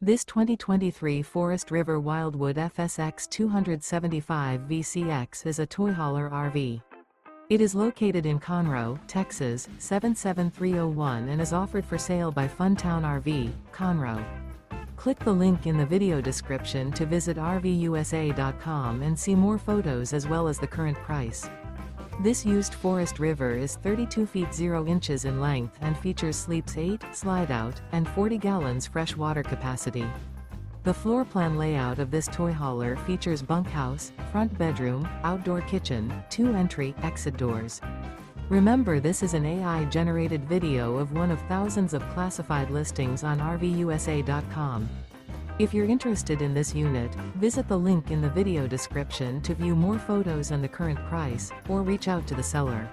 This 2023 Forest River Wildwood FSX 275 VCX is a toy hauler RV. It is located in Conroe, Texas, 77301 and is offered for sale by Funtown RV, Conroe. Click the link in the video description to visit RVUSA.com and see more photos as well as the current price. This used Forest River is 32 feet 0 inches in length and features sleeps 8, Slideout, and 40 gallons fresh water capacity. The floor plan layout of this toy hauler features bunkhouse, front bedroom, outdoor kitchen, 2 entry/exit doors. Remember, this is an AI-generated video of one of thousands of classified listings on RVUSA.com. If you're interested in this unit, visit the link in the video description to view more photos and the current price, or reach out to the seller.